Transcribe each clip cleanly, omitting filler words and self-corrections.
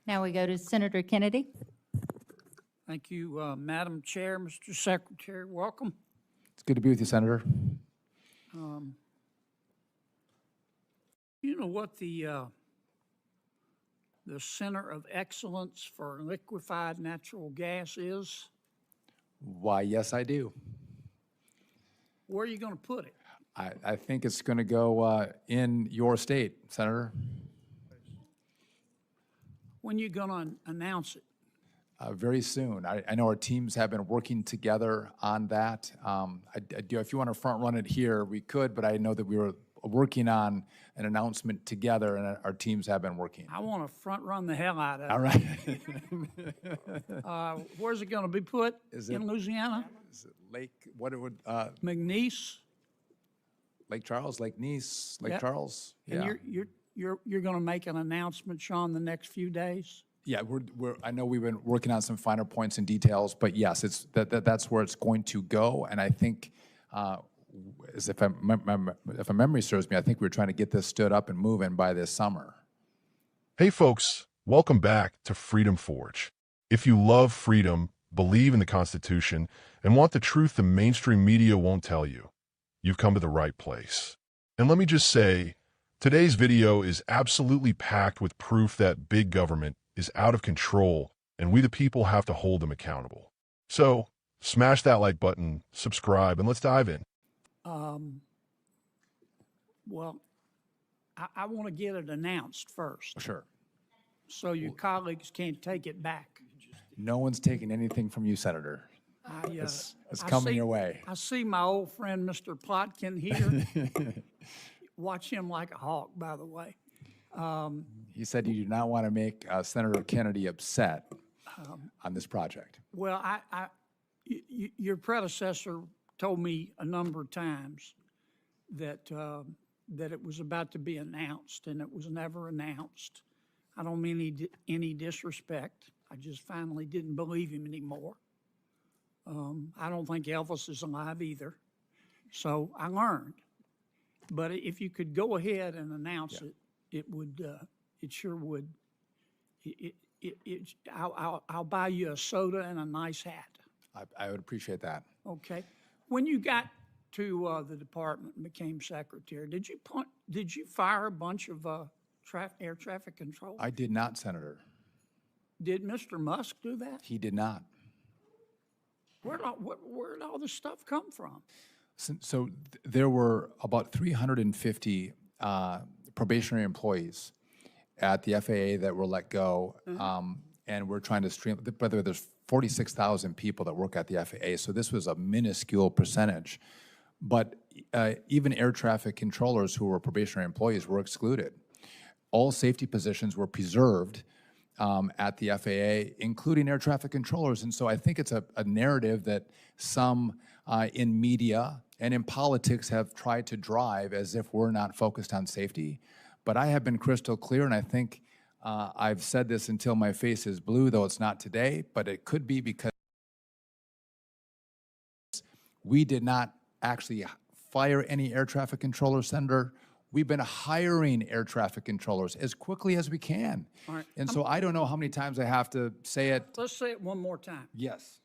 Now we go to Senator Kennedy. Thank you, Madam Chair, Mr. Secretary. Welcome. It's good to be with you, Senator. You know what the Center of Excellence for Liquefied Natural Gas is? Why, yes, I do. Where are you going to put it? I think it's going to go in your state, Senator. When are you going to announce it? Very soon. I know our teams have been working together on that. I do. If you want to front run it here, we could, but I know that we were working on an announcement together, and our teams have been working. I want to front run the hell out of it. All right. Where's it going to be put? Is it- in Louisiana? Is it Lake? What it would? McNeese? Lake Charles, Lake Nice, Lake Yep. Charles. And Yeah. you're going to make an announcement, Sean, the next few days? Yeah, I know we've been working on some finer points and details, but yes, that's where it's going to go. And I think, if my memory serves me, I think we were trying to get this stood up and moving by this summer. Hey folks, welcome back to Freedom Forge. If you love freedom, believe in the Constitution, and want the truth the mainstream media won't tell you, you've come to the right place. And let me just say, today's video is absolutely packed with proof that big government is out of control, and we the people have to hold them accountable. So, smash that like button, subscribe, and let's dive in. Well, I want to get it announced first, Sure. so your colleagues can't take it back. No one's taking anything from you, Senator. It's coming your way. I see my old friend, Mr. Plotkin here. Watch him like a hawk, by the way. He said you do not want to make Senator Kennedy upset on this project. Well, your predecessor told me a number of times that it was about to be announced, and it was never announced. I don't mean any disrespect. I just finally didn't believe him anymore. I don't think Elvis is alive either. So I learned. But if you could go ahead and announce it, it would, it sure would. I'll buy you a soda and a nice hat. I would appreciate that. Okay. When you got to the department and became secretary, did you fire a bunch of air traffic control? I did not, Senator. Did Mr. Musk do that? He did not. Where'd all this stuff come from? So there were about 350 probationary employees at the FAA that were let go, and we're trying to stream. By the way, there's 46,000 people that work at the FAA, so this was a minuscule percentage. But even air traffic controllers who were probationary employees were excluded. All safety positions were preserved at the FAA, including air traffic controllers. And so I think it's a narrative that some in media and in politics have tried to drive as if we're not focused on safety. But I have been crystal clear, and I think I've said this until my face is blue, though it's not today, but it could be because we did not actually fire any air traffic controllers, Senator. We've been hiring air traffic controllers as quickly as we can. All right. And so I don't know how many times I have to say it. Let's say it one more time. Yes.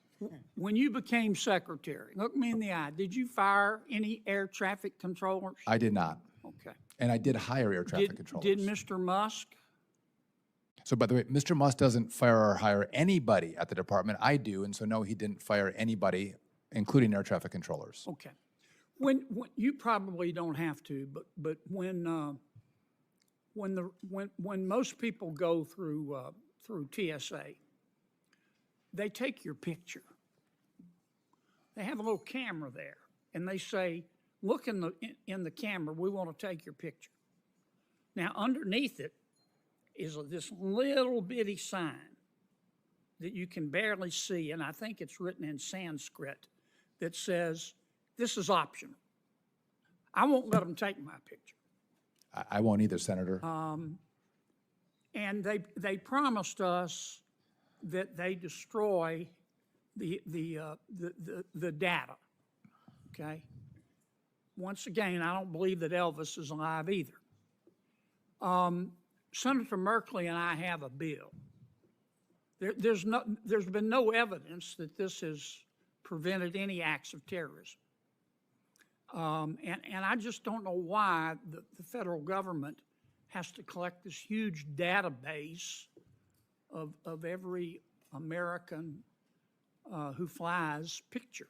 When you became secretary, look me in the eye, did you fire any air traffic controllers? I did not. Okay. And I did hire air traffic Did controllers. Mr. Musk? So by the way, Mr. Musk doesn't fire or hire anybody at the department. I do, and so no, he didn't fire anybody, including air traffic controllers. Okay. When you probably don't have to, but when most people go through TSA, they take your picture. They have a little camera there, and they say, "Look in the camera. We want to take your picture." Now, underneath it is this little bitty sign that you can barely see, and I think it's written in Sanskrit that says, "This is optional." I won't let them take my picture. I won't either, Senator. And they promised us that they destroy the data. Okay. Once again, I don't believe that Elvis is alive either. Senator Merkley and I have a bill There's been no evidence that this has prevented any acts of terrorism. And I just don't know why the federal government has to collect this huge database of every American who flies picture.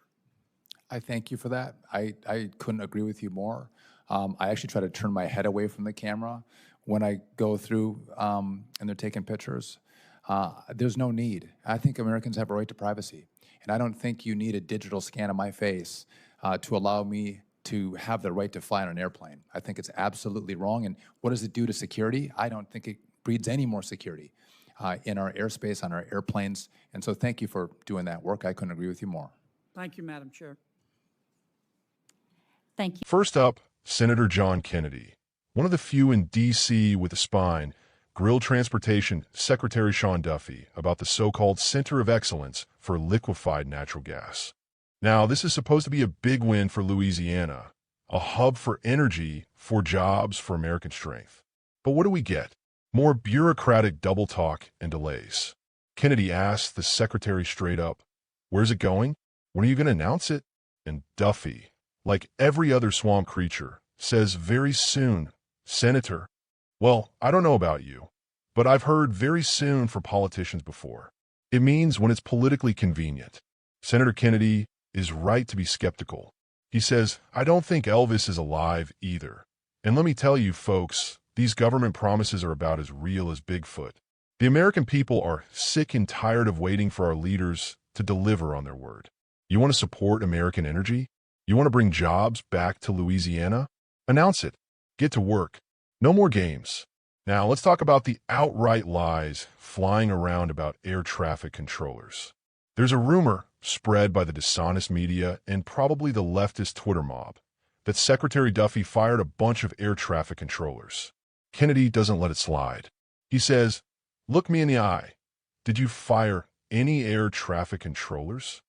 I thank you for that. I couldn't agree with you more. I actually try to turn my head away from the camera when I go through and they're taking pictures. There's no need. I think Americans have a right to privacy. And I don't think you need a digital scan of my face to allow me to have the right to fly on an airplane. I think it's absolutely wrong. And what does it do to security? I don't think it breeds any more security in our airspace, on our airplanes. And so thank you for doing that work. I couldn't agree with you more. Thank you, Madam Chair. Thank you. First up, Senator John Kennedy, one of the few in D.C. with a spine, grilled Transportation Secretary Sean Duffy about the so-called Center of Excellence for Liquefied Natural Gas. Now, this is supposed to be a big win for Louisiana, a hub for energy, for jobs, for American strength. But what do we get? More bureaucratic double talk and delays. Kennedy asked the secretary straight up, "Where's it going? When are you going to announce it?" And Duffy, like every other swamp creature, says very soon, "Senator, well, I don't know about you, but I've heard very soon for politicians before. It means when it's politically convenient." Senator Kennedy is right to be skeptical. He says, "I don't think Elvis is alive either. And let me tell you, folks, these government promises are about as real as Bigfoot. The American people are sick and tired of waiting for our leaders to deliver on their word. You want to support American energy? You want to bring jobs back to Louisiana? Announce it. Get to work. No more games." Now, let's talk about the outright lies flying around about air traffic controllers. There's a rumor spread by the dishonest media and probably the leftist Twitter mob that Secretary Duffy fired a bunch of air traffic controllers. Kennedy doesn't let it slide. He says, "Look me in the eye. Did you fire any air traffic controllers?"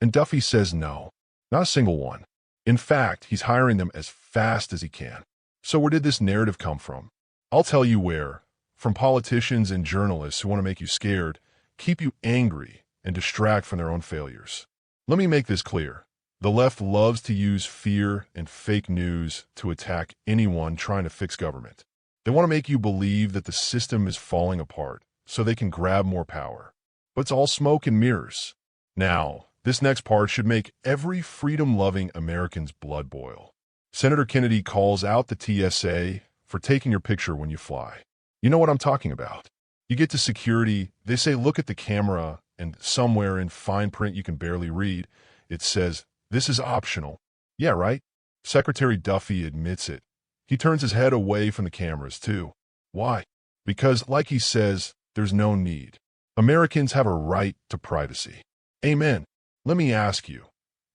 And Duffy says no, not a single one. In fact, he's hiring them as fast as he can. So where did this narrative come from? I'll tell you where. From politicians and journalists who want to make you scared, keep you angry, and distract from their own failures. Let me make this clear. The left loves to use fear and fake news to attack anyone trying to fix government. They want to make you believe that the system is falling apart so they can grab more power. But it's all smoke and mirrors. Now, this next part should make every freedom-loving American's blood boil. Senator Kennedy calls out the TSA for taking your picture when you fly. You know what I'm talking about. You get to security, they say look at the camera, and somewhere in fine print you can barely read, it says, "This is optional." Yeah, right? Secretary Duffy admits it. He turns his head away from the cameras, too. Why? Because, like he says, there's no need. Americans have a right to privacy. Amen. Let me ask you,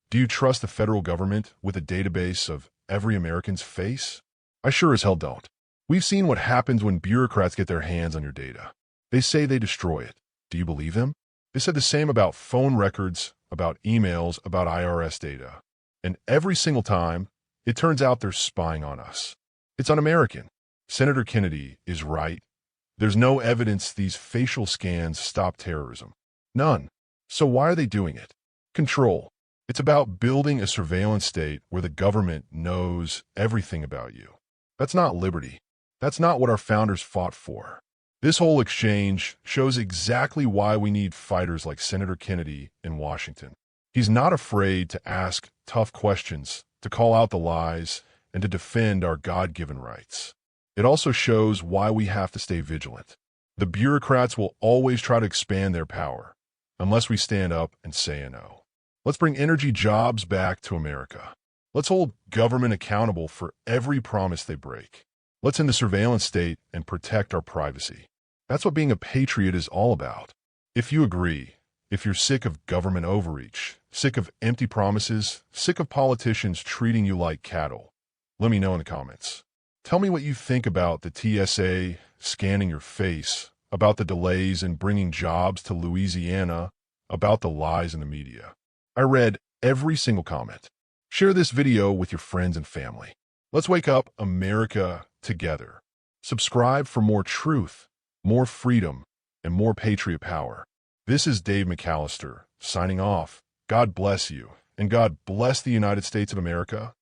do you trust the federal government with a database of every American's face? I sure as hell don't. We've seen what happens when bureaucrats get their hands on your data. They say they destroy it. Do you believe them? They said the same about phone records, about emails, about IRS data. And every single time, it turns out they're spying on us. It's un-American. Senator Kennedy is right. There's no evidence these facial scans stop terrorism. None. So why are they doing it? Control. It's about building a surveillance state where the government knows everything about you. That's not liberty. That's not what our founders fought for. This whole exchange shows exactly why we need fighters like Senator Kennedy in Washington. He's not afraid to ask tough questions, to call out the lies, and to defend our God-given rights. It also shows why we have to stay vigilant. The bureaucrats will always try to expand their power, unless we stand up and say no. Let's bring energy jobs back to America. Let's hold government accountable for every promise they break. Let's end the surveillance state and protect our privacy. That's what being a patriot is all about. If you agree, if you're sick of government overreach, sick of empty promises, sick of politicians treating you like cattle, let me know in the comments. Tell me what you think about the TSA scanning your face, about the delays in bringing jobs to Louisiana, about the lies in the media. I read every single comment. Share this video with your friends and family. Let's wake up America together. Subscribe for more truth, more freedom, and more patriot power. This is Dave McAllister, signing off. God bless you, and God bless the United States of America.